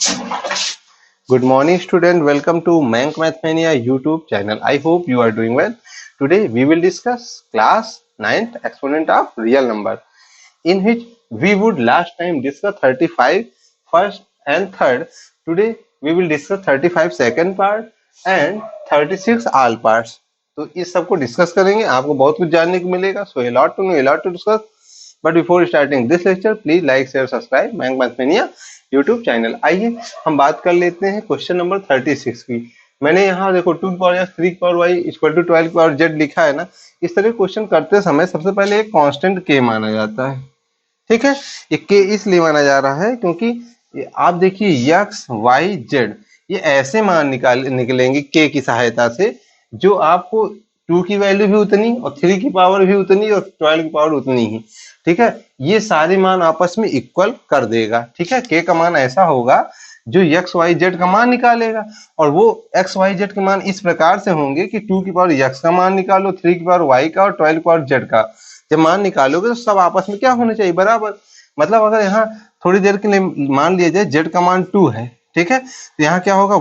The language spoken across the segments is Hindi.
Good morning, student. Welcome to Mank Mathmania YouTube channel. I hope you are doing well. Today we will discuss class 9th exponent of real number, in which we would last time discuss 35 first and third. Today we will discuss 35 second part and 36 all parts. तो इस सबको डिस्कस करेंगे, आपको बहुत कुछ जानने को मिलेगा. So a lot to know, a lot to discuss. But before starting this lecture, please like, share, subscribe Mank Mathmania YouTube channel. आइए हम बात कर लेते हैं क्वेश्चन नंबर 36 की. मैंने यहाँ देखो 2 की पावर x 3 की पावर y इक्वल टू 12 की पावर z लिखा है ना. इस तरह क्वेश्चन करते समय सबसे पहले एक कांस्टेंट k माना जाता है. ठीक है, ये k इसलिए माना जा रहा है क्योंकि आप देखिए x y z ये ऐसे मान निकलेंगे k की सहायता से जो आपको 2 की वैल्यू भी उतनी और 3 की पावर भी उतनी और 12 की पावर उतनी ही. ठीक है, ये सारे मान आपस में इक्वल कर देगा. ठीक है, k का मान ऐसा होगा जो x y z का मान निकालेगा और वो x y z के मान इस प्रकार से होंगे कि 2 की पावर x का मान निकालो, 3 की पावर y का और 12 की पावर z का. जब मान निकालोगे तो सब आपस में क्या होना चाहिए, बराबर. मतलब अगर यहाँ थोड़ी देर के लिए मान लिया जाए z का मान 2 है, ठीक है, तो यहाँ क्या होगा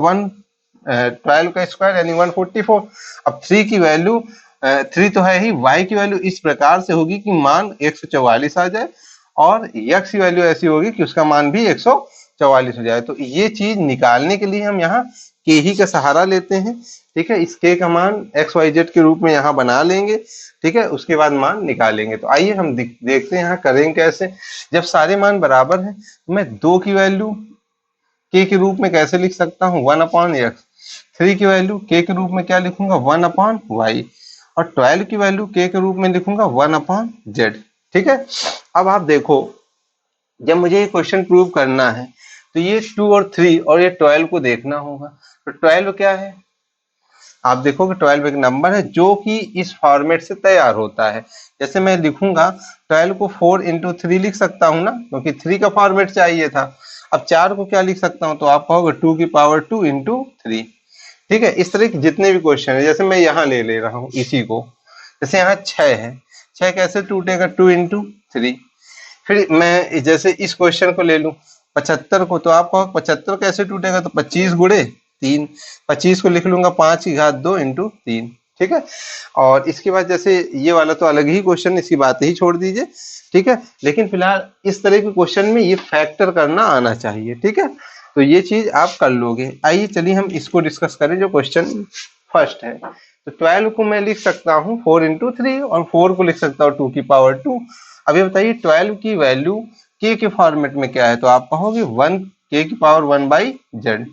12 का स्क्वायर यानी 144. अब 3 की वैल्यू 3 तो है ही, y की वैल्यू इस प्रकार से होगी कि मान 144 आ जाए और x की वैल्यू ऐसी होगी कि उसका मान भी 144 हो जाए. तो ये चीज निकालने के लिए हम यहाँ k ही का सहारा लेते हैं. ठीक है, इस k का मान x y z के रूप में यहाँ बना लेंगे. ठीक है, उसके बाद मान निकालेंगे. तो आइए हम देखते हैं यहाँ करेंगे कैसे. जब सारे मान बराबर हैं मैं 2 की वैल्यू k के रूप में कैसे लिख सकता हूँ 1/x. 3 की वैल्यू k के रूप में क्या लिखूंगा 1/y और 12 की वैल्यू k के रूप में लिखूंगा 1/z. ठीक है, अब आप देखो जब मुझे ये क्वेश्चन प्रूव करना है तो ये 2 और 3 और ये 12 को देखना होगा. तो 12 क्या है, आप देखो कि 12 एक नंबर है जो कि इस फॉर्मेट से तैयार होता है. जैसे मैं लिखूंगा 12 को 4 इंटू 3 लिख सकता हूं ना, क्योंकि 3 का फॉर्मेट चाहिए था. अब 4 को क्या लिख सकता हूं, तो आप कहोगे 2 की पावर 2 इंटू 3. ठीक है, इस तरह के जितने भी क्वेश्चन है, जैसे मैं यहाँ ले रहा हूँ इसी को, जैसे यहाँ 6 है, 6 कैसे टूटेगा 2 इंटू 3. फिर मैं जैसे इस क्वेश्चन को ले लूं 75 को, तो आप कहो 75 कैसे टूटेगा, तो 25 गुणे 3, 25 को लिख लूंगा 5 की घात 2 इंटू 3. ठीक है, और इसके बाद जैसे ये वाला तो अलग ही क्वेश्चन, इसकी बात ही छोड़ दीजिए. ठीक है, लेकिन फिलहाल इस तरह के क्वेश्चन में ये फैक्टर करना आना चाहिए. ठीक है, तो ये चीज आप कर लोगे. आइए चलिए हम इसको डिस्कस करें जो क्वेश्चन फर्स्ट है. तो 12 को मैं लिख सकता हूँ 4 इंटू 3 और 4 को लिख सकता हूँ 2 की पावर 2. अब ये बताइए 12 की वैल्यू k के फॉर्मेट में क्या है, तो आप कहोगे 1 k की पावर 1/z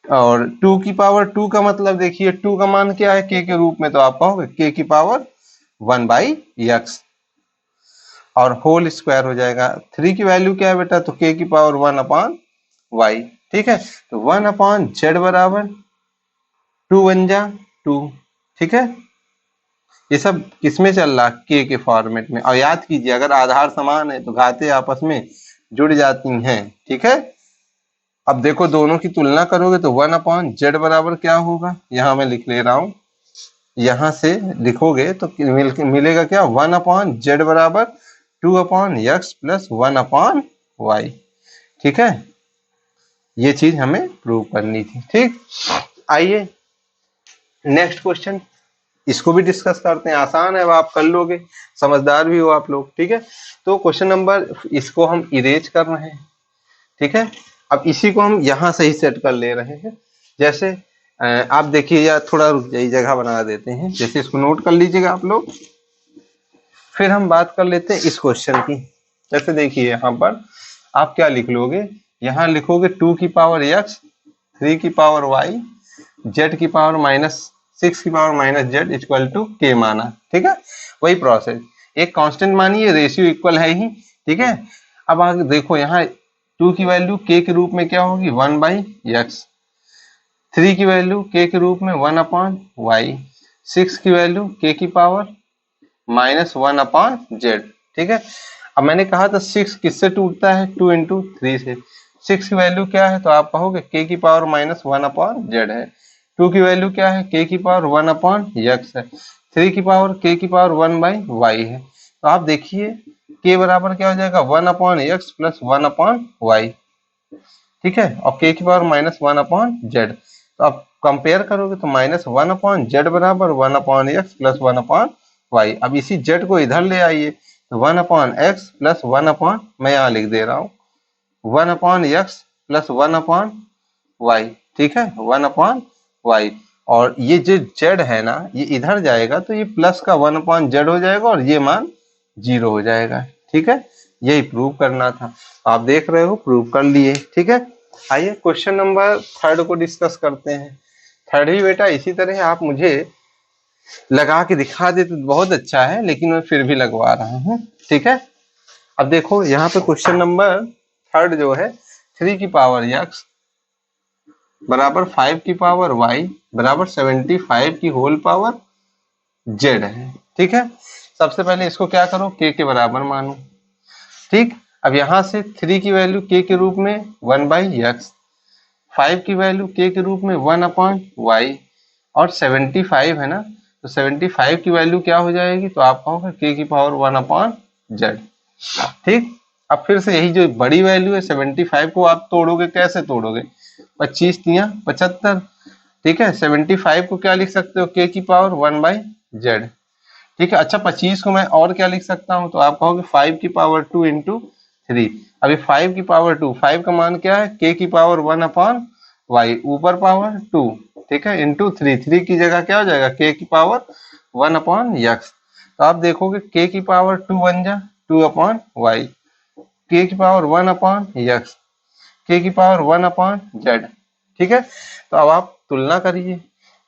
और 2 की पावर 2 का मतलब देखिए 2 का मान क्या है k के रूप में, तो आप कहोगे k की पावर 1/x और होल स्क्वायर हो जाएगा. 3 की वैल्यू क्या है बेटा, तो k की पावर 1/y. ठीक है, तो 1/z बराबर 2 1 जा 2. ठीक है, ये सब किसमें चल रहा, k के फॉर्मेट में. और याद कीजिए अगर आधार समान है तो घातें आपस में जुड़ जाती हैं. ठीक है, अब देखो दोनों की तुलना करोगे तो 1/z बराबर क्या होगा, यहाँ मैं लिख ले रहा हूं, यहां से लिखोगे तो मिलेगा क्या 1/z बराबर 2/x प्लस 1/y. ठीक है, ये चीज हमें प्रूव करनी थी. ठीक, आइए नेक्स्ट क्वेश्चन, इसको भी डिस्कस करते हैं. आसान है, आप कर लोगे, समझदार भी हो आप लोग. ठीक है, तो क्वेश्चन नंबर इसको हम इरेज कर रहे हैं. ठीक है, अब इसी को हम यहां से ही सेट कर ले रहे हैं. जैसे आप देखिए, या थोड़ा रुक जाइए, जगह बना देते हैं. जैसे इसको नोट कर लीजिएगा आप लोग, फिर हम बात कर लेते हैं इस क्वेश्चन की. जैसे देखिए यहाँ पर आप क्या लिख लोगे, यहाँ लिखोगे 2 की पावर x, 3 की पावर y, z की पावर -6 की power -z equal to k माना. ठीक है, वही प्रोसेस, एक कांस्टेंट मानिए, रेशियो इक्वल है ही. ठीक है, अब आगे देखो यहाँ 2 की वैल्यू k के रूप में क्या होगी 1/x, 3 की वैल्यू k के रूप में 1/y, 6 की वैल्यू k की पावर -1/z. ठीक है, अब मैंने कहा था 6 किससे टूटता है 2 इंटू 3 से. 6 की वैल्यू क्या है, तो आप कहोगे k की पावर -1/z है. 2 की वैल्यू क्या है, k की पावर 1/x है. 3 की पावर k की पावर 1/y है. तो आप देखिए k बराबर क्या हो जाएगा 1/x प्लस 1/y. ठीक है, और k की पावर माइनस 1 अपॉन जेड। तो आप कंपेयर करोगे तो माइनस 1 अपॉन जेड बराबर 1 upon x plus 1 upon y. अब इसी जेड को इधर ले आइए, तो 1 अपॉन एक्स प्लस 1 अपॉन, मैं यहाँ लिख दे रहा हूँ 1 upon x plus 1 upon y. ठीक है, 1 अपॉन वाई, और ये जो जेड है ना ये इधर जाएगा तो ये प्लस का 1 अपॉन जेड हो जाएगा और ये मान 0 हो जाएगा। ठीक है, यही प्रूव करना था, आप देख रहे हो प्रूव कर लिए। ठीक है, आइए क्वेश्चन नंबर 3 को डिस्कस करते हैं। 3 भी बेटा इसी तरह आप मुझे लगा के दिखा दे तो बहुत अच्छा है, लेकिन मैं फिर भी लगवा रहा हूँ। ठीक है, अब देखो यहाँ पे क्वेश्चन नंबर 3 जो है 3 की पावर एक्स बराबर 5 की पावर y बराबर 75 की होल पावर z है। ठीक है, सबसे पहले इसको क्या करो, k के बराबर मानो। ठीक, अब यहां से 3 की वैल्यू k के रूप में 1 बाई एक्स, 5 की वैल्यू k के रूप में 1 अपॉन वाई, और 75 है ना, तो 75 की वैल्यू क्या हो जाएगी, तो आप कहोगे k की पावर 1 अपॉन z। ठीक, अब फिर से यही जो बड़ी वैल्यू है 75 को आप तोड़ोगे, कैसे तोड़ोगे, 25 तिया 75। ठीक है, 75 को क्या लिख सकते हो, k की पावर 1 बाई जेड। ठीक है, अच्छा 25 को मैं और क्या लिख सकता हूँ, तो आप कहोगे 5 की पावर 2 इंटू 3। अभी 5 की पावर 2, 5 का मान क्या है, k की पावर 1 अपॉन वाई, ऊपर पावर 2, ठीक है, इंटू 3, 3 की जगह क्या हो जाएगा, k की पावर 1 अपॉन एक्स। तो आप देखोगे k की पावर 2 बन जा 2 अपॉन वाई, k की पावर 1 अपॉन एक्स, k की पावर 1 अपॉन जेड। ठीक है, तो अब आप तुलना करिए,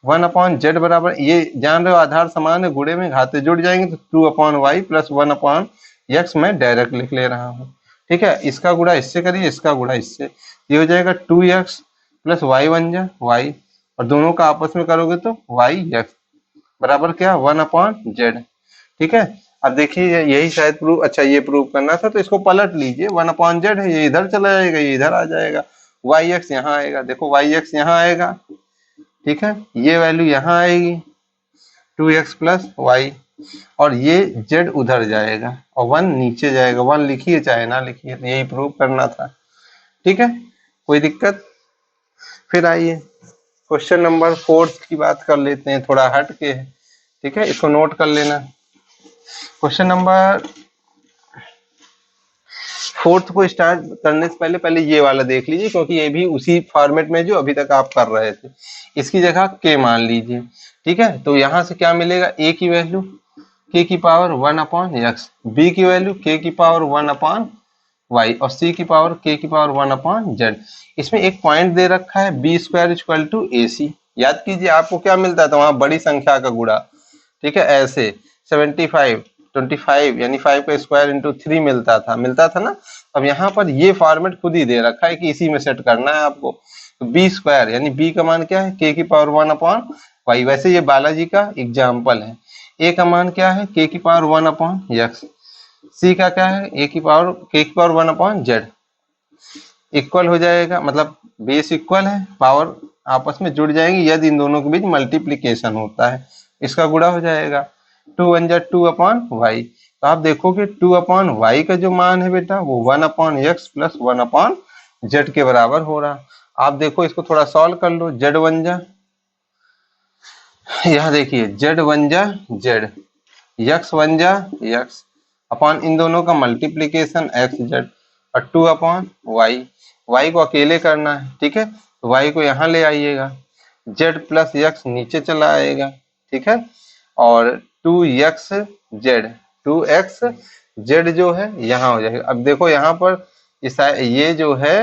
1 अपॉन जेड बराबर, ये जान रहे हो आधार समान है, गुणे में घाते जुड़ जाएंगे, तो 2 upon y plus 1 upon x मैं डायरेक्ट लिख ले रहा हूँ। ठीक है, इसका गुणा इससे करिए, इसका गुणा इससे, ये हो जाएगा 2x प्लस वाई बन जा वाई, और दोनों का आपस में करोगे तो वाई एक्स बराबर क्या, 1 अपॉन जेड। ठीक है, अब देखिए यही शायद प्रूव, अच्छा ये प्रूव करना था, तो इसको पलट लीजिए, 1 अपॉन जेड है, ये इधर चला जाएगा, ये इधर आ जाएगा, वाई एक्स यहाँ आएगा, देखो वाई एक्स यहाँ आएगा। ठीक है, ये वैल्यू यहाँ आएगी 2x प्लस वाई, और ये z उधर जाएगा और 1 नीचे जाएगा, 1 लिखिए चाहे ना लिखिए, तो यही प्रूव करना था। ठीक है, कोई दिक्कत। फिर आइए क्वेश्चन नंबर 4 की बात कर लेते हैं, थोड़ा हट के है। ठीक है, इसको नोट कर लेना। क्वेश्चन नंबर 4 को स्टार्ट करने से पहले ये वाला देख लीजिए, क्योंकि ये भी उसी फॉर्मेट में जो अभी तक आप कर रहे थे। इसकी जगह k मान लीजिए। ठीक है, तो यहां से क्या मिलेगा, a की वैल्यू k की पावर 1 अपॉन एक्स, b की वैल्यू k की पावर 1 अपॉन वाई, और c की पावर k की पावर 1 अपॉन जेड। इसमें एक पॉइंट दे रखा है b square equal to ac। याद कीजिए आपको क्या मिलता था वहां, बड़ी संख्या का गुणा। ठीक है, ऐसे 75 25 यानी 5 का स्क्वायर इंटू 3 मिलता था ना। अब यहाँ पर ये फॉर्मेट खुद ही दे रखा है कि इसी में सेट करना है आपको। तो बी स्क्वायर यानी बी का मान क्या है, के की पावर 1 अपॉन वाई, वैसे ये बालाजी का एग्जाम्पल है। ए का मान क्या है, के की पावर 1 अपॉन एक्स। सी का क्या है, ए की पावर के की पावर 1 अपॉन जेड। इक्वल हो जाएगा, मतलब बेस इक्वल है, पावर आपस में जुड़ जाएंगी यदि इन दोनों के बीच मल्टीप्लीकेशन होता है, इसका गुणा हो जाएगा। 2 1 जा 2 अपॉन वाई, तो आप देखोगे 2 अपॉन वाई का जो मान है बेटा वो 1 upon x plus 1 upon Z के बराबर हो रहा। आप देखो इसको थोड़ा सॉल्व कर लो, जेड 1 जा, यहाँ देखिए जेड 1 जा जेड, एक्स 1 जा एक्स, अपॉन इन दोनों का मल्टीप्लीकेशन एक्स जेड, और 2 अपॉन वाई, वाई को अकेले करना है। ठीक है, तो वाई को यहाँ ले आइएगा, जेड प्लस एक्स नीचे चला आएगा। ठीक है, और 2x जेड, 2x जेड जो है यहाँ हो जाएगा। अब देखो यहाँ पर इस ये जो है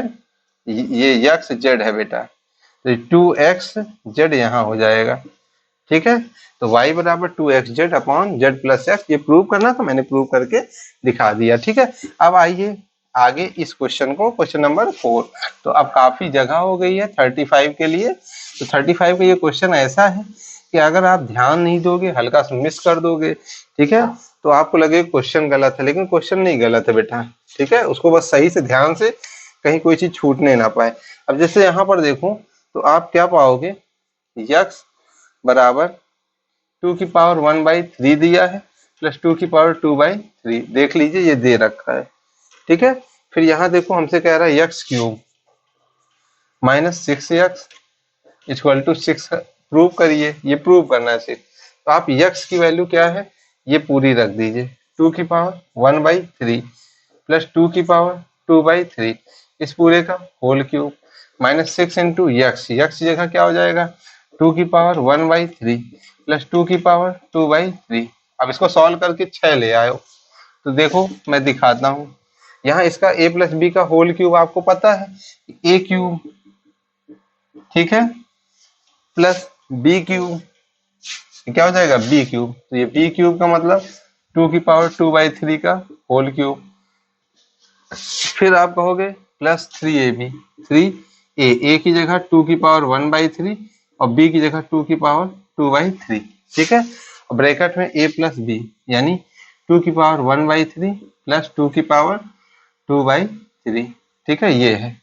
ये x जेड है बेटा, तो 2x जेड यहाँ हो जाएगा। ठीक है, तो y बराबर 2x Z upon Z plus x, ये प्रूव करना था, मैंने प्रूव करके दिखा दिया। ठीक है, अब आइए आगे इस क्वेश्चन को, क्वेश्चन नंबर 4। तो अब काफी जगह हो गई है 35 के लिए। तो 35 का ये क्वेश्चन ऐसा है कि अगर आप ध्यान नहीं दोगे, हल्का सा मिस कर दोगे, ठीक है, तो आपको लगेगा क्वेश्चन गलत है, लेकिन क्वेश्चन नहीं गलत है बेटा। ठीक है, उसको बस सही से ध्यान से कहीं कोई चीज छूटने ना पाए। अब जैसे यहाँ पर देखो तो आप क्या पाओगे, यक्स बराबर 2 की पावर 1/3 दिया है प्लस 2 की पावर 2/3, देख लीजिए ये दे रखा है। ठीक है, फिर यहाँ देखो हमसे कह रहा है x cube, -6x equal to 6 prove करिए, ये प्रूव करना है सिर्फ। तो आप x की वैल्यू क्या है ये पूरी रख दीजिए, 2 की पावर 1/3 प्लस 2 की पावर 2/3 इस पूरे का होल क्यूब -6 इंटू यक्स जगह क्या हो जाएगा 2 की पावर 1/3 प्लस 2 की पावर 2/3। अब इसको सॉल्व करके 6 ले आयो तो देखो मैं दिखाता हूँ। यहाँ इसका a प्लस बी का होल क्यूब आपको पता है a क्यूब, ठीक है, प्लस बी क्यूब क्या हो जाएगा बी क्यूब। तो ये बी क्यूब का मतलब 2 की पावर 2/3 का होल क्यूब। फिर आप कहोगे प्लस 3ab 3a की जगह 2 की पावर 1/3 और b की जगह 2 की पावर 2/3, ठीक है। और ब्रैकेट में a प्लस बी यानी 2 की पावर 1/3 प्लस 2 की पावर 2/3, ठीक है। ये है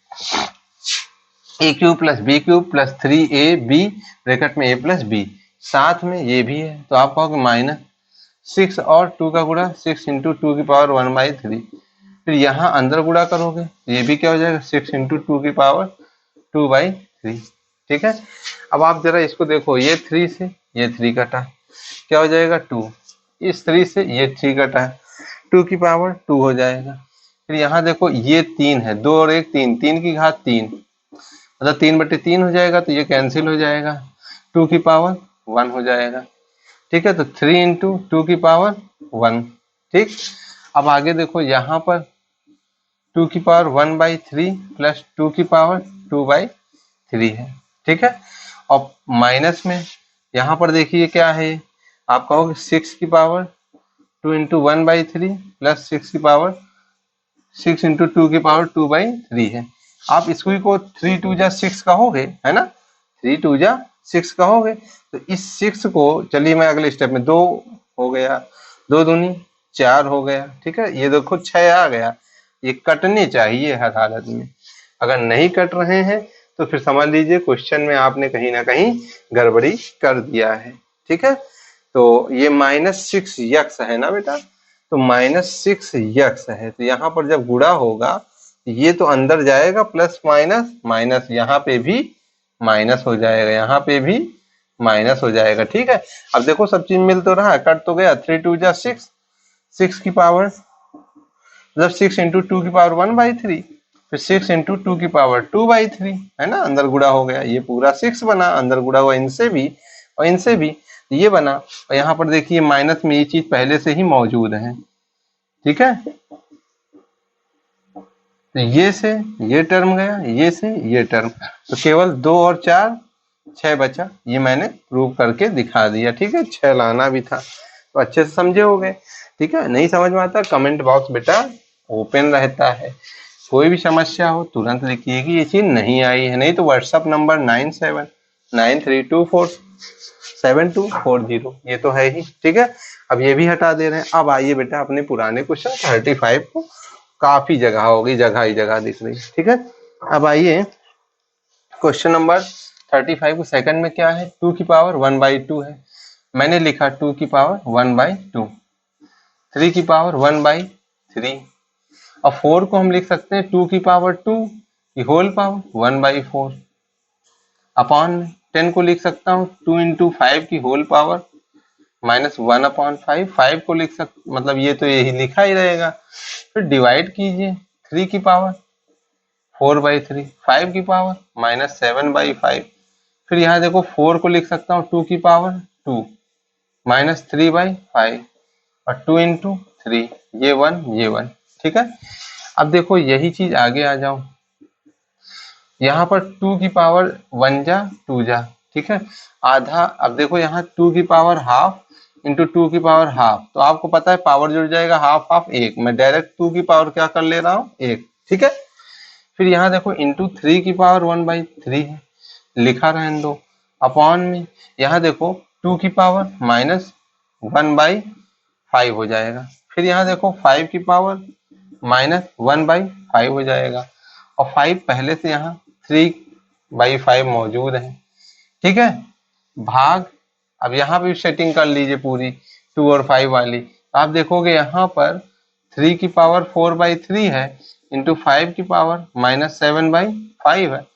a cube plus b cube plus 3ab bracket में a प्लस b, साथ में ये भी है तो आप कहोगे -6 और 2 का गुणा 6 इंटू 2 की पावर 1/3। फिर यहाँ अंदर गुणा करोगे ये भी क्या हो जाएगा 6 इंटू 2 की पावर 2/3, ठीक है। अब आप जरा इसको देखो, ये 3 से ये 3 कटा क्या हो जाएगा 2, इस 3 से ये 3 कटा 2 की पावर 2 हो जाएगा। फिर यहाँ देखो ये 3 है, 2 और 1 3, 3 की घात 3 मतलब 3/3 हो जाएगा तो ये कैंसिल हो जाएगा, 2 की पावर 1 हो जाएगा, ठीक है। तो 3 इंटू 2 की पावर 1, ठीक। अब आगे देखो यहाँ पर 2 की पावर 1/3 प्लस 2 की पावर 2/3 है, ठीक है। और माइनस में यहाँ पर देखिए क्या है, आप कहोगे 6 की पावर 2 इंटू 1/3 प्लस 6 की पावर 6 इंटू 2 की पावर 2/3 है। आप इसको को 3 2 जा 6 कहोगे, है ना, 3 2 जा 6 कहोगे। तो इस 6 को चलिए मैं अगले स्टेप में 2 हो गया, 2 दूनी 4 हो गया, ठीक है। ये देखो 6 आ गया, ये कटने चाहिए हर हालत में। अगर नहीं कट रहे हैं तो फिर समझ लीजिए क्वेश्चन में आपने कहीं ना कहीं गड़बड़ी कर दिया है, ठीक है। तो ये -6x है ना बेटा, तो -6x है तो यहाँ पर जब गुणा होगा ये तो अंदर जाएगा प्लस माइनस माइनस, यहाँ पे भी माइनस हो जाएगा, यहाँ पे भी माइनस हो जाएगा, ठीक है। अब देखो सब चीज मिल तो रहा है, कट तो गया, 3 2 जा 6, 6 की पावर मतलब 6 इंटू 2 की पावर 1/3 फिर 6 इंटू 2 की पावर 2/3 है ना, अंदर गुणा हो गया, ये पूरा 6 बना, अंदर गुणा हुआ इनसे भी और इनसे भी, ये बना। और यहाँ पर देखिए माइनस में ये चीज पहले से ही मौजूद है, ठीक है। तो ये से ये टर्म गया, ये से ये टर्म, तो केवल 2 और 4 6 बचा, ये मैंने प्रूव करके दिखा दिया, ठीक है। 6 लाना भी था तो अच्छे से समझे होंगे, ठीक है। नहीं समझ में आता कमेंट बॉक्स बेटा ओपन रहता है, कोई भी समस्या हो तुरंत लिखिए कि ये चीज नहीं आई है, नहीं तो व्हाट्सएप नंबर 9793247240 ये तो है ही, ठीक है। अब ये भी हटा दे रहे हैं। अब आइए बेटा अपने पुराने क्वेश्चन 35 को, काफी जगह होगी, जगह ही जगह दिख रही है, ठीक है। अब आइए क्वेश्चन नंबर 35 को सेकंड में क्या है 2 की पावर 1/2 है, मैंने लिखा 2 की पावर 1/2, 3 की पावर 1/3 और 4 को हम लिख सकते हैं 2 की पावर 2 की होल पावर 1/4 अपॉन 10 को लिख सकता हूँ 2 इंटू 5 की होल पावर -1/5, 5 को लिख मतलब ये तो यही लिखा ही रहेगा। फिर डिवाइड कीजिए 3 की पावर 4/3, 5 की पावर -7/5, फिर यहाँ देखो 4 को लिख सकता हूँ 2 की पावर 2 -3/5 और 2 इंटू 3 ये 1, ठीक है। अब देखो यही चीज आगे आ जाओ, यहाँ पर 2 की पावर 1 जा 2 जा, ठीक है, आधा। अब देखो यहाँ 2 की पावर हाफ इंटू 2 की पावर हाफ, तो आपको पता है पावर जुड़ जाएगा हाफ हाफ 1, मैं डायरेक्ट 2 की पावर क्या कर ले रहा हूँ 1, ठीक है। फिर यहाँ देखो इंटू 3 की पावर 1/3 है, लिखा रहने दो, अपॉन में यहाँ देखो 2 की पावर -1/5 हो जाएगा, फिर यहाँ देखो 5 की पावर -1/5 हो जाएगा और 5 पहले से यहाँ 3/5 मौजूद है, ठीक है, भाग। अब यहाँ पे सेटिंग कर लीजिए पूरी 2 और 5 वाली, आप देखोगे यहाँ पर 3 की पावर 4/3 है इंटू 5 की पावर -7/5 है,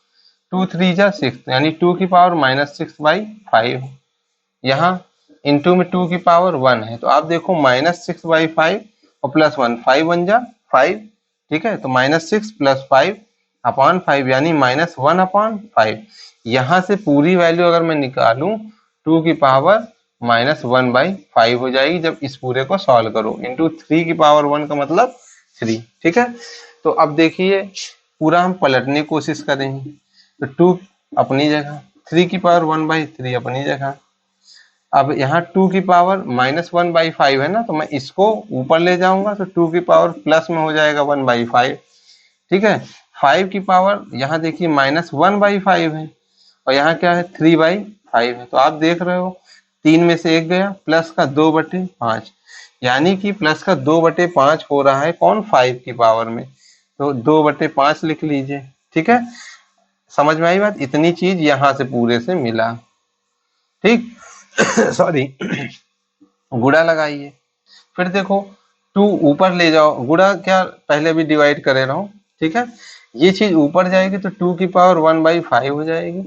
2 3 जा 6, यानी 2 की पावर -6/5। यहाँ इंटू में 2 की पावर 1 है, तो आप देखो -6/5 और +1, 5 1 जा 5, ठीक है। तो -6 + 5/5 यानी -1/5। यहाँ से पूरी वैल्यू अगर मैं निकालूं 2 की पावर -1/5 हो जाएगी जब इस पूरे को सॉल्व करो, इंटू 3 की पावर 1 का मतलब 3, ठीक है। तो अब देखिए पूरा हम पलटने की कोशिश करेंगे, तो 2 अपनी जगह, 3 की पावर 1/3 अपनी जगह। अब यहाँ 2 की पावर -1/5 है ना, तो मैं इसको ऊपर ले जाऊंगा तो 2 की पावर प्लस में हो जाएगा 1/5, ठीक है। 5 की पावर यहाँ देखिए -1/5 है, और यहाँ क्या है 3/5 है, तो आप देख रहे हो 3 में से 1 गया, प्लस का 2/5, यानी कि प्लस का 2/5 हो रहा है कौन, 5 की पावर में, तो 2/5 लिख लीजिए, ठीक है। समझ में आई बात, इतनी चीज यहाँ से पूरे से मिला, ठीक। सॉरी, गुणा लगाइए, फिर देखो 2 ऊपर ले जाओ, गुणा क्या पहले भी डिवाइड करे रहो, ठीक है। ये चीज ऊपर जाएगी तो 2 की पावर 1/5 हो जाएगी,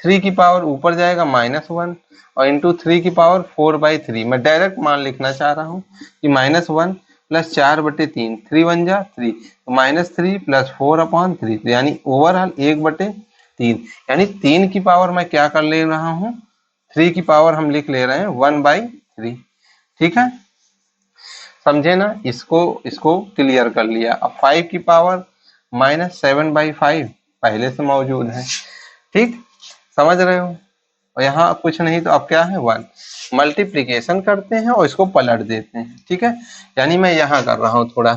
3 की पावर ऊपर जाएगा -1, और इंटू 3 की पावर 4/3। मैं डायरेक्ट मान लिखना चाह रहा हूँ कि -1 + 4/3, 3 1 जा 3, तो -3 + 4/3, तो यानी ओवरऑल 1/3, यानी 3 की पावर मैं क्या कर ले रहा हूँ, 3 की पावर हम लिख ले रहे हैं 1/3, ठीक है। समझे ना, इसको क्लियर कर लिया। अब 5 की पावर -7/5 पहले से मौजूद है, ठीक, समझ रहे हो। और यहाँ कुछ नहीं तो अब क्या है 1, मल्टीप्लीकेशन करते हैं और इसको पलट देते हैं, ठीक है। यानी मैं यहाँ कर रहा हूँ थोड़ा,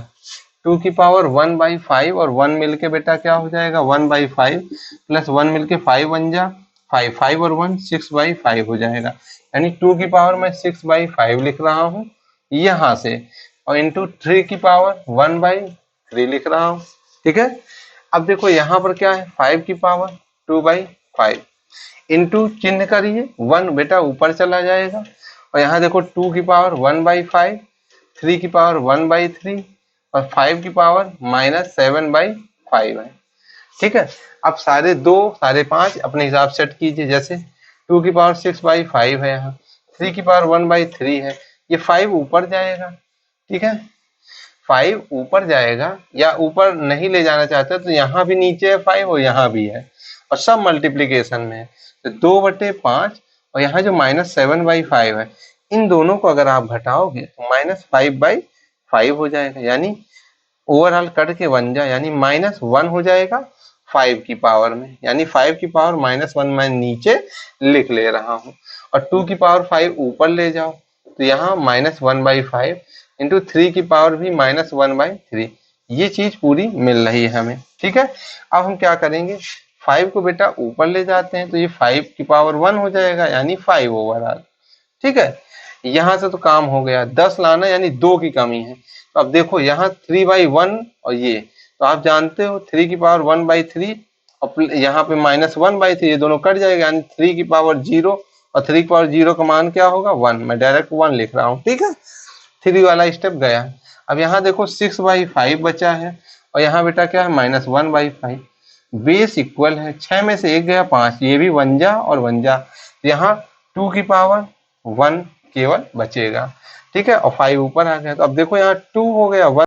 2 की पावर 1/5 और 1 मिलके बेटा क्या हो जाएगा 1/5, प्लस 1 मिलके 5 1 जा 5, 5 और 1 6/5 हो जाएगा, यानी 2 की पावर मैं 6/5 लिख रहा हूँ यहाँ से, और इंटू 3 की पावर 1/3 लिख रहा हूँ, ठीक है। अब देखो यहाँ पर क्या है 5 की पावर 2/5, इंटू चिन्ह करिए, 1 बेटा ऊपर चला जाएगा, और यहाँ देखो 2 की पावर 1/5, 3 की पावर 1/3 और 5 की पावर -7/5 है, ठीक है। अब सारे 2 सारे 5 अपने हिसाब सेट कीजिए, जैसे 2 की पावर 6/5 है, यहाँ 3 की पावर 1/3 है, ये 5 ऊपर जाएगा, ठीक है। 5 ऊपर जाएगा, या ऊपर नहीं ले जाना चाहते तो यहाँ भी नीचे है 5 और यहाँ भी है, और सब मल्टीप्लीकेशन में है, तो 2/5 और यहाँ जो -7/5 है, इन दोनों को अगर आप घटाओगे तो -5/5 हो जाएगा, यानी ओवरऑल कट के 1 जा, यानी -1 हो जाएगा 5 की पावर में, यानी 5 की पावर -1 मैं नीचे लिख ले रहा हूँ, और 2 की पावर 5 ऊपर ले जाओ तो यहाँ -1/5 इंटू 3 की पावर भी -1/3, ये चीज पूरी मिल रही है हमें, ठीक है। अब हम क्या करेंगे, 5 को बेटा ऊपर ले जाते हैं तो ये 5 की पावर 1 हो जाएगा, यानी 5 ओवरऑल, ठीक है। यहाँ से तो काम हो गया, 10 लाना यानी 2 की कमी है, तो अब देखो यहाँ 3/1 और ये, तो आप जानते हो 3 की पावर 1/3 और यहाँ पे -1/3, ये दोनों कट जाएगा, यानी 3 की पावर 0, और 3 की पावर 0 का मान क्या होगा 1, मैं डायरेक्ट 1 लिख रहा हूँ, ठीक है। 3 वाला स्टेप गया। अब यहाँ देखो 6/5 बचा है, और यहाँ बेटा क्या है -1/5, बेस इक्वल है, 6 में से 1 गया 5, ये भी 1 जा और 1 जा, यहाँ 2 की पावर 1 केवल बचेगा, ठीक है, और 5 ऊपर आ गया, तो अब देखो यहाँ 2 हो गया 1